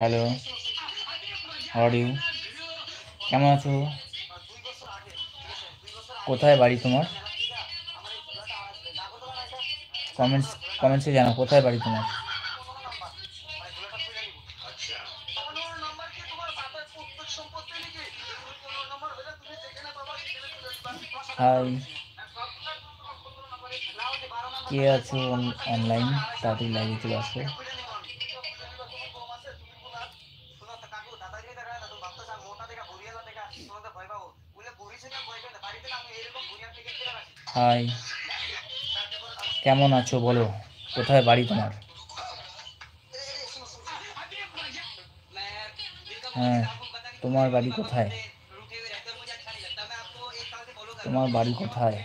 Hello, how are you? কেমন আছো? কোথায় বাড়ি তোমার? কমেন্টস কমেন্টসে জানাও কোথায় বাড়ি তোমার? হাই, কে আছো অনলাইন? তাড়াতাড়ি লাইভে চলে আসো। হাই, কেমন আছো বলো? কোথায় বাড়ি তোমার? হ্যাঁ, তোমার বাড়ি কোথায়? তোমার বাড়ি কোথায়?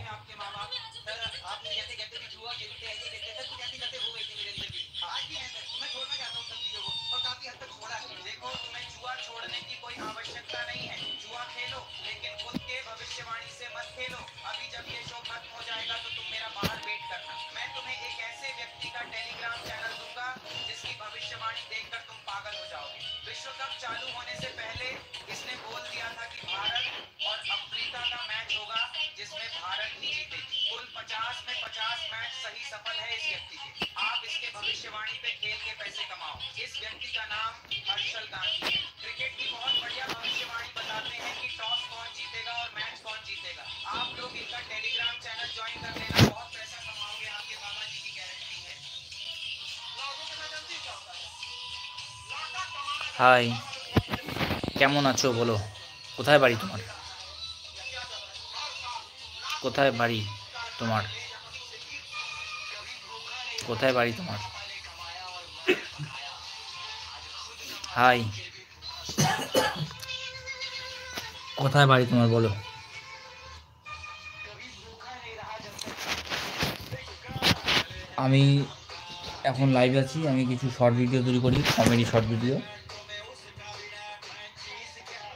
হাই, কেমন আছো বলো? কোথায় বাড়ি তোমার? কোথায় বাড়ি তোমার? কোথায় বাড়ি তোমার? হাই, কোথায় বাড়ি তোমার বলো? আমি এখন লাইভ আছি। আমি কিছু শর্ট ভিডিও তৈরি করি, কমেডি শর্ট ভিডিও।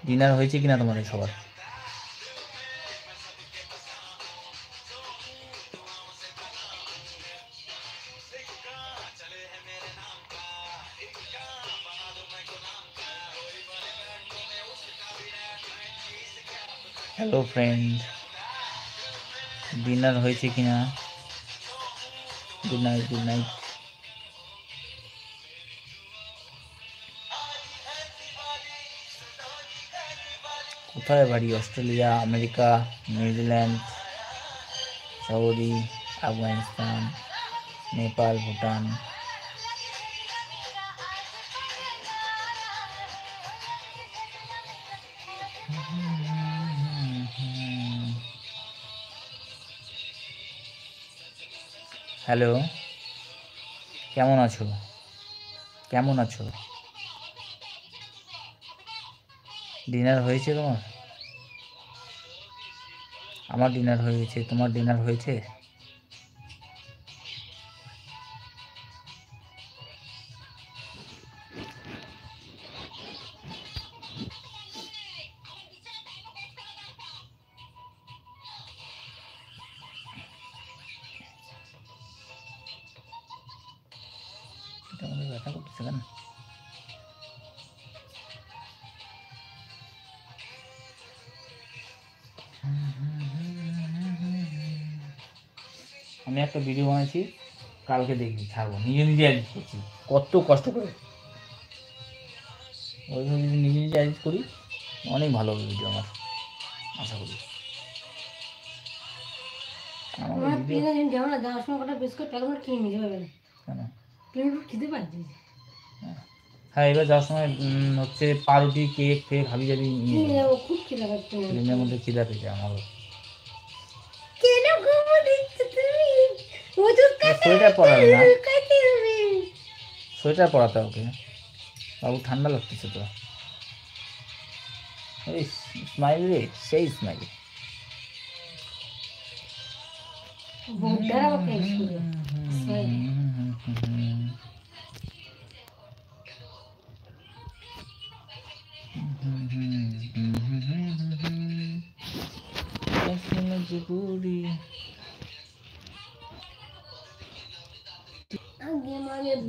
ডিনার হয়েছে কিনা তোমাদের সবার? হ্যালো ফ্রেন্ড, ডিনার হয়েছে কিনা? Good night, good night. কোথায় বাড়ি? Australia, America, New Zealand, Saudi, Afghanistan, Nepal, Bhutan. Hello, কেমন আছো? কেমন আছো? ডিনার হয়েছে তোমার? আমার ডিনার হয়েছে। তোমার ডিনার হয়েছে? ব্যথা করতেছে কেন? আমি একটা ভিডিও বানাইছি, কালকে দেখবি, ছাড়বো। নিজে নিজে এডিট করছি, কত কষ্ট করে। ওইভাবে যদি নিজে নিজে এডিট করি, অনেক ভালো হবে ভিডিও আমার, আশা করি। হ্যাঁ, এবার যাওয়ার সময় হচ্ছে পাউরুটি, কেক ফেক হাবি জাবি নিয়ে খুব খিদা পাচ্ছে। ট্রেনের মধ্যে খিদা পেয়েছে আমারও। সোয়েটার পরাবে না, সোয়েটার পরাতে ওকে। বাবু ঠান্ডা লাগতেছে তো। এই স্মাইল রে, সেই স্মাইল।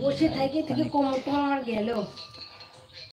বসে থেকে থেকে কোমর আমার গেল।